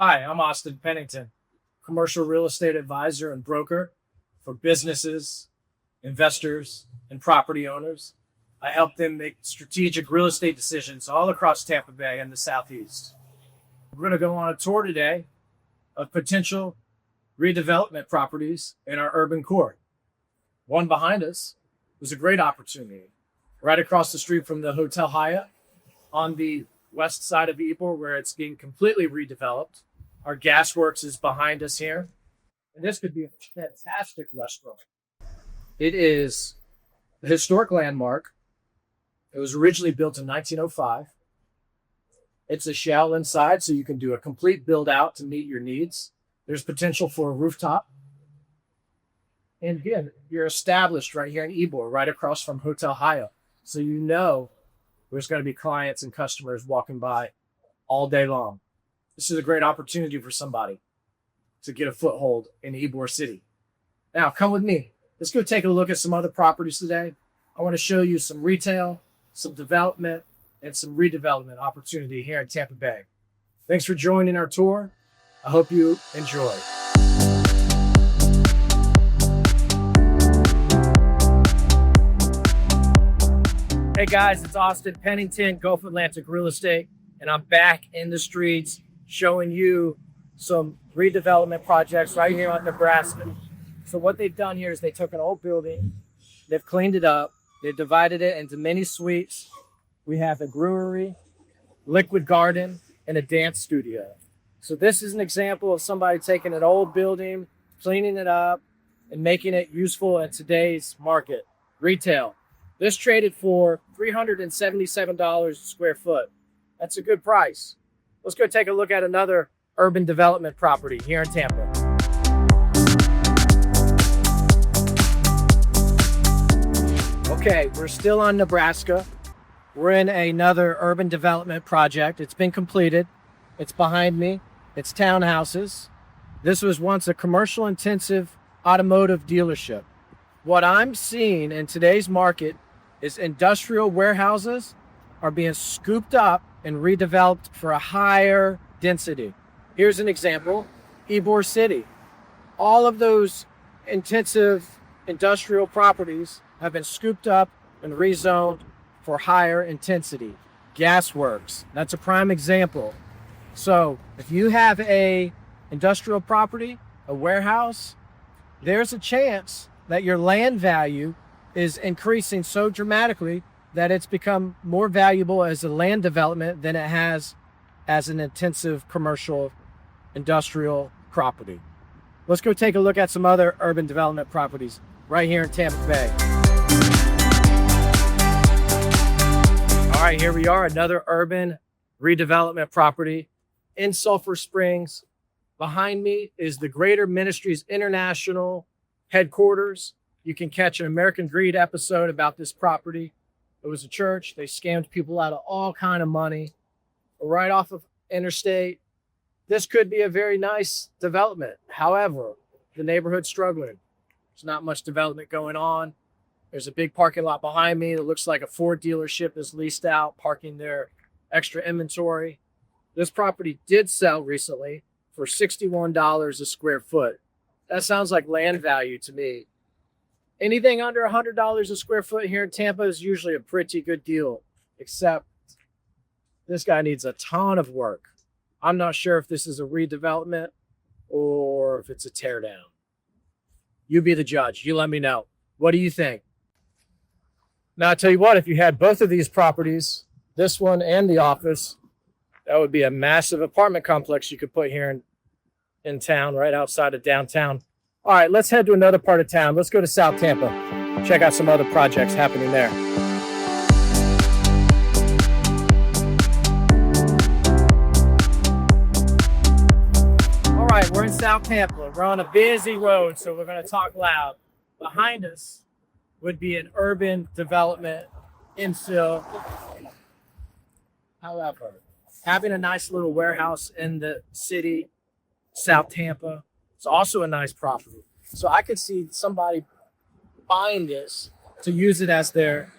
Hi, I'm Austin Pennington, commercial real estate advisor and broker for businesses, investors, and property owners. I help them make strategic real estate decisions all across Tampa Bay and the Southeast. We're going to go on a tour today of potential redevelopment properties in our urban core. One behind us was a great opportunity right across the street from the Hotel Hyatt on the west side of Ybor, where it's being completely redeveloped. Our gasworks is behind us here. And this could be a fantastic restaurant. It is a historic landmark. It was originally built in 1905. It's a shell inside, so you can do a complete build out to meet your needs. There's potential for a rooftop. And again, you're established right here in Ybor, right across from Hotel Hyatt. So you know there's going to be clients and customers walking by all day long. This is a great opportunity for somebody to get a foothold in Ybor City. Now, come with me. Let's go take a look at some other properties today. I want to show you some retail, some development, and some redevelopment opportunity here in Tampa Bay. Thanks for joining our tour. I hope you enjoy. Hey guys, it's Austin Pennington, Gulf Atlantic Real Estate, and I'm back in the streets showing you some redevelopment projects right here on Nebraska. So what they've done here is they took an old building, they've cleaned it up, they've divided it into many suites. We have a brewery, liquid garden, and a dance studio. So this is an example of somebody taking an old building, cleaning it up, and making it useful in today's market, retail. This traded for $377 a square foot. That's a good price. Let's go take a look at another urban development property here in Tampa. Okay, we're still on Nebraska. We're in another urban development project. It's been completed. It's behind me. It's townhouses. This was once a commercial intensive automotive dealership. What I'm seeing in today's market is industrial warehouses are being scooped up and redeveloped for a higher density. Here's an example, Ybor City. All of those intensive industrial properties have been scooped up and rezoned for higher intensity. Gasworks, that's a prime example. So if you have a industrial property, a warehouse, there's a chance that your land value is increasing so dramatically that it's become more valuable as a land development than it has as an intensive commercial industrial property. Let's go take a look at some other urban development properties right here in Tampa Bay. All right, here we are, another urban redevelopment property in Sulphur Springs. Behind me is the Greater Ministries International headquarters. You can catch an American Greed episode about this property. It was a church. They scammed people out of all kind of money right off of interstate. This could be a very nice development. However, the neighborhood's struggling. There's not much development going on. There's a big parking lot behind me that looks like a Ford dealership is leased out, parking their extra inventory. This property did sell recently for $61 a square foot. That sounds like land value to me. Anything under $100 a square foot here in Tampa is usually a pretty good deal, except this guy needs a ton of work. I'm not sure if this is a redevelopment or if it's a tear down. You be the judge. You let me know. What do you think? Now, I tell you what, if you had both of these properties, this one and the office, that would be a massive apartment complex you could put here in town, right outside of downtown. All right, let's head to another part of town. Let's go to South Tampa. Check out some other projects happening there. All right, we're in South Tampa. We're on a busy road, so we're going to talk loud. Behind us would be an urban development infill. However, having a nice little warehouse in the city, South Tampa, it's also a nice property. So I could see somebody buying this to use it as their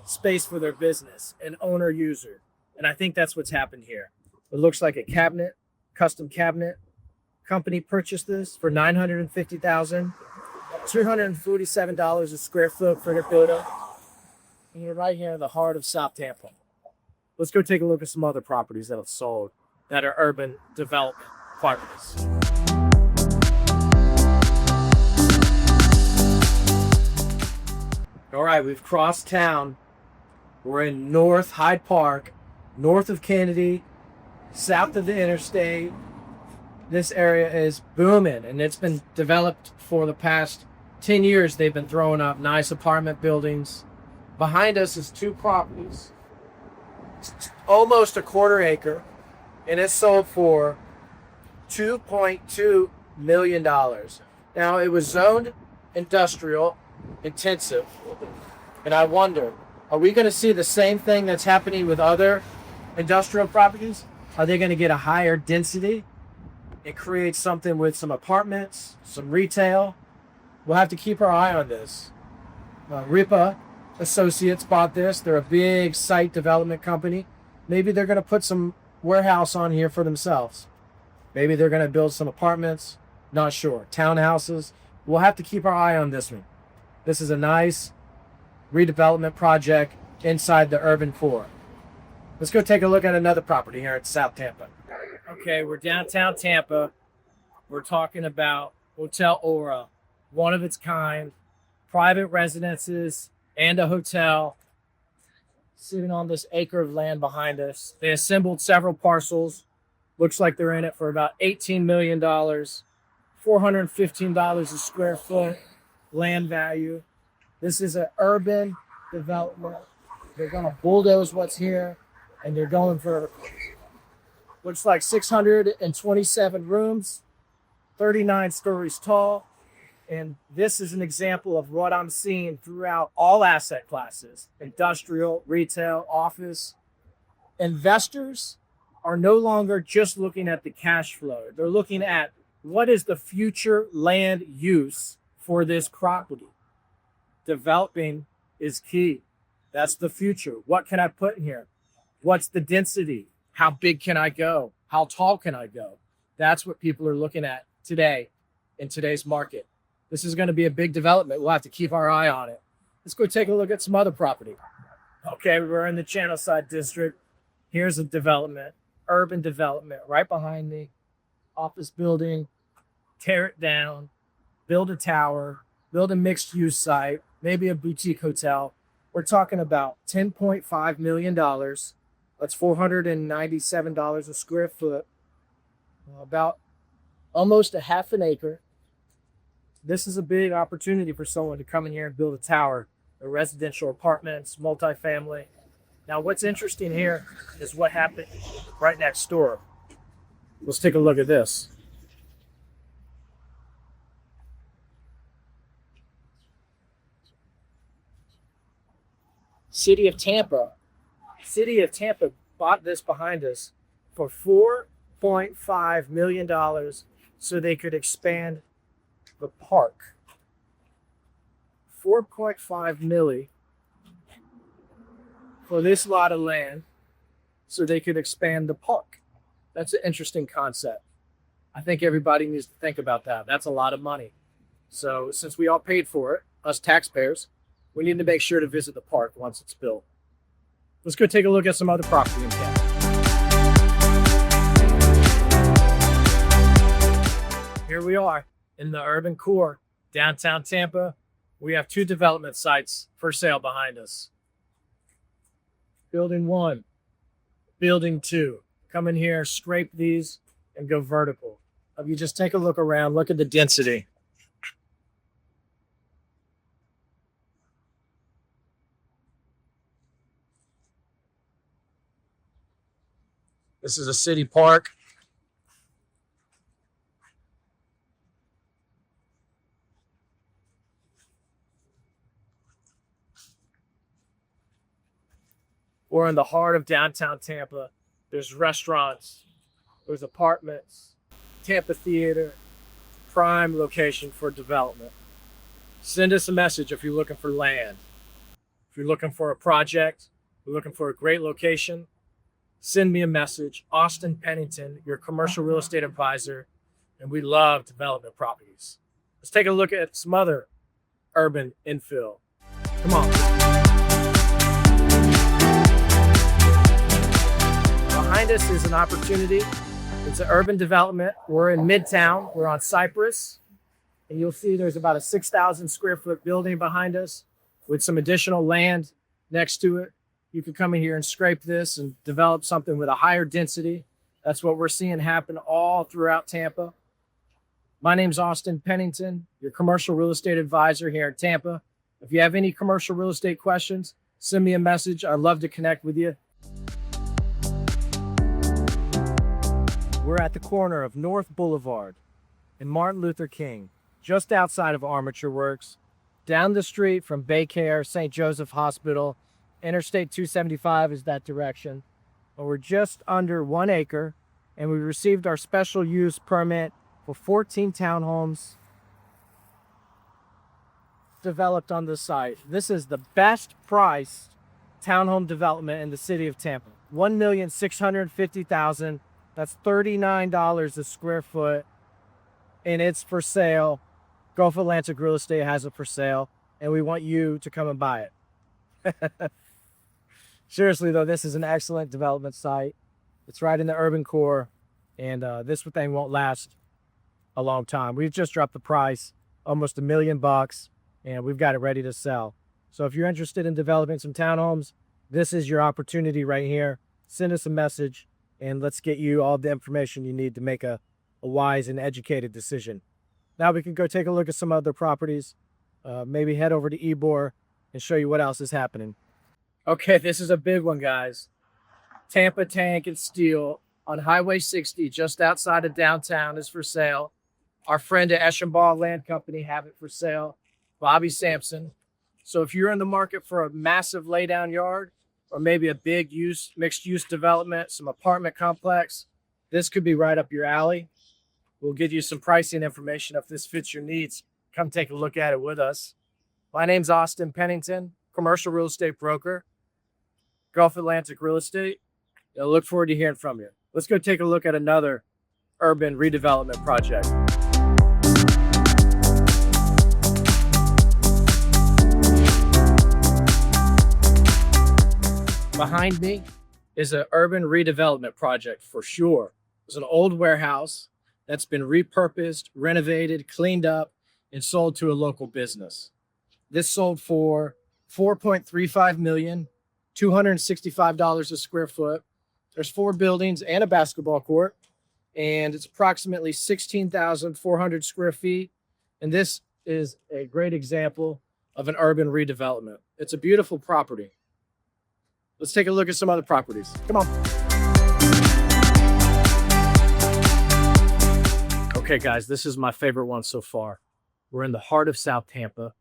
space for their business, an owner user. And I think that's what's happened here. It looks like a cabinet custom cabinet company purchased this for $950,000, $247 a square foot for the building. And you're right here in the heart of South Tampa. Let's go take a look at some other properties that have sold that are urban development properties. All right, we've crossed town. We're in North Hyde Park, north of Kennedy, south of the interstate. This area is booming, and it's been developed for the past 10 years. They've been throwing up nice apartment buildings. Behind us is two properties. It's almost a quarter acre, and it's sold for $2.2 million. Now, it was zoned industrial intensive, and I wonder, are we going to see the same thing that's happening with other industrial properties? Are they going to get a higher density and create something with some apartments, some retail? We'll have to keep our eye on this. Ripa Associates bought this. They're a big site development company. Maybe they're going to put some warehouse on here for themselves. Maybe they're going to build some apartments. Not sure. Townhouses. We'll have to keep our eye on this one. This is a nice redevelopment project inside the urban core. Let's go take a look at another property here in South Tampa. Okay, we're downtown Tampa. We're talking about Hotel Aura, one of its kind, private residences and a hotel sitting on this acre of land behind us. They assembled several parcels. Looks like they're in it for about $18 million, $415 a square foot land value. This is an urban development. They're going to bulldoze what's here, and they're going for, looks like 627 rooms, 39 stories tall. And this is an example of what I'm seeing throughout all asset classes: industrial, retail, office. Investors are no longer just looking at the cash flow. They're looking at what is the future land use for this property. Developing is key. That's the future. What can I put in here? What's the density? How big can I go? How tall can I go? That's what people are looking at today in today's market. This is going to be a big development. We'll have to keep our eye on it. Let's go take a look at some other property. Okay, we're in the Channelside District. Here's a development, urban development right behind me. Office building, tear it down, build a tower, build a mixed-use site, maybe a boutique hotel. We're talking about $10.5 million. That's $497 a square foot, about almost a half an acre. This is a big opportunity for someone to come in here and build a tower, a residential apartments, multifamily. Now, what's interesting here is what happened right next door. Let's take a look at this. City of Tampa bought this behind us for $4.5 million so they could expand the park. 4.5 milli for this lot of land so they could expand the park. That's an interesting concept. I think everybody needs to think about that. That's a lot of money. So since we all paid for it, us taxpayers, we need to make sure to visit the park once it's built. Let's go take a look at some other property in Tampa. Here we are in the urban core, downtown Tampa. We have two development sites for sale behind us. Building 1, Building 2. Come in here, scrape these, and go vertical. If you just take a look around, look at the density. This is a city park. We're in the heart of downtown Tampa. There's restaurants, there's apartments, Tampa Theater, prime location for development. Send us a message if you're looking for land. If you're looking for a project, you're looking for a great location, send me a message. Austin Pennington, your commercial real estate advisor, and we love development properties. Let's take a look at some other urban infill. Come on. Behind us is an opportunity. It's an urban development. We're in Midtown. We're on Cypress. And you'll see there's about a 6,000 square foot building behind us with some additional land next to it. You could come in here and scrape this and develop something with a higher density. That's what we're seeing happen all throughout Tampa. My name's Austin Pennington, your commercial real estate advisor here in Tampa. If you have any commercial real estate questions, send me a message. I'd love to connect with you. We're at the corner of North Boulevard and Martin Luther King, just outside of Armature Works, down the street from Baycare, St. Joseph Hospital. Interstate 275 is that direction. And we're just under 1 acre, and we received our special use permit for 14 townhomes developed on the site. This is the best priced townhome development in the city of Tampa. $1,650,000. That's $39 a square foot, and it's for sale. Gulf Atlantic Real Estate has it for sale, and we want you to come and buy it. Seriously though, this is an excellent development site. It's right in the urban core, and this thing won't last a long time. We've just dropped the price, almost $1 million, and we've got it ready to sell. So if you're interested in developing some townhomes, this is your opportunity right here. Send us a message, and let's get you all the information you need to make a wise and educated decision. Now we can go take a look at some other properties, maybe head over to Ybor and show you what else is happening. Okay, this is a big one, guys. Tampa Tank and Steel on Highway 60, just outside of downtown, is for sale. Our friend at Eschenbach Land Company have it for sale. Bobby Sampson. So if you're in the market for a massive laydown yard, or maybe a big mixed use development, some apartment complex, this could be right up your alley. We'll give you some pricing information if this fits your needs. Come take a look at it with us. My name's Austin Pennington, commercial real estate broker, Gulf Atlantic Real Estate. I look forward to hearing from you. Let's go take a look at another urban redevelopment project. Behind me is an urban redevelopment project for sure. It's an old warehouse that's been repurposed, renovated, cleaned up, and sold to a local business. This sold for $4.35 million, $265 a square foot. There's 4 buildings and a basketball court, and it's approximately 16,400 square feet. And this is a great example of an urban redevelopment. It's a beautiful property. Let's take a look at some other properties. Come on. Okay, guys, this is my favorite one so far. We're in the heart of South Tampa,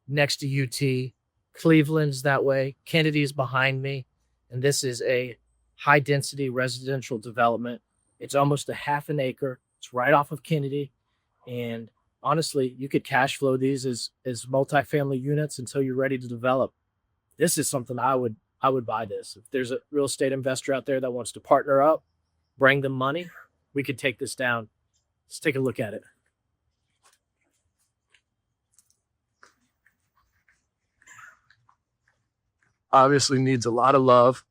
next to UT. Cleveland's that way. Kennedy's behind me. And this is a high-density residential development. It's almost a half an acre. It's right off of Kennedy. And honestly, you could cash flow these as multifamily units until you're ready to develop. This is something I would buy this. If there's a real estate investor out there that wants to partner up, bring them money, we could take this down. Let's take a look at it. Obviously needs a lot of love.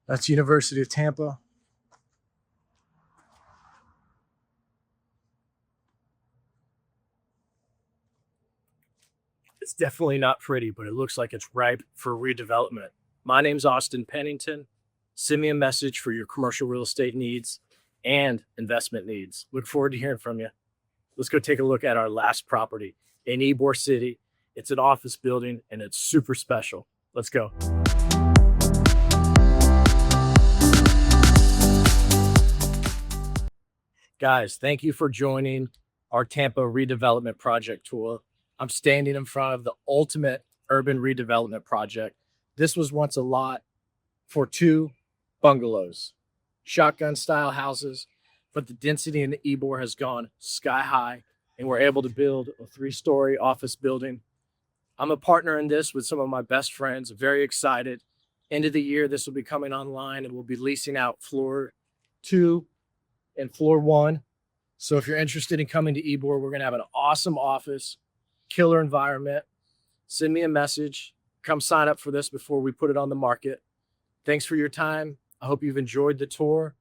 That's University of Tampa. It's definitely not pretty, but it looks like it's ripe for redevelopment. My name's Austin Pennington. Send me a message for your commercial real estate needs and investment needs. Look forward to hearing from you. Let's go take a look at our last property in Ybor City. It's an office building and it's super special. Let's go. Guys, thank you for joining our Tampa redevelopment project tour. I'm standing in front of the ultimate urban redevelopment project. This was once a lot for 2 bungalows, shotgun style houses, but the density in the Ybor has gone sky high, and we're able to build a 3-story office building. I'm a partner in this with some of my best friends. Very excited. End of the year, this will be coming online, and we'll be leasing out floor 2 and floor 1. So if you're interested in coming to Ybor, we're going to have an awesome office, killer environment. Send me a message. Come sign up for this before we put it on the market. Thanks for your time. I hope you've enjoyed the tour.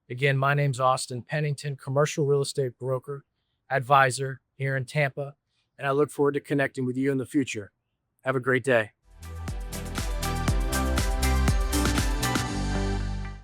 Again, my name's Austin Pennington, commercial real estate broker, advisor here in Tampa, and I look forward to connecting with you in the future. Have a great day.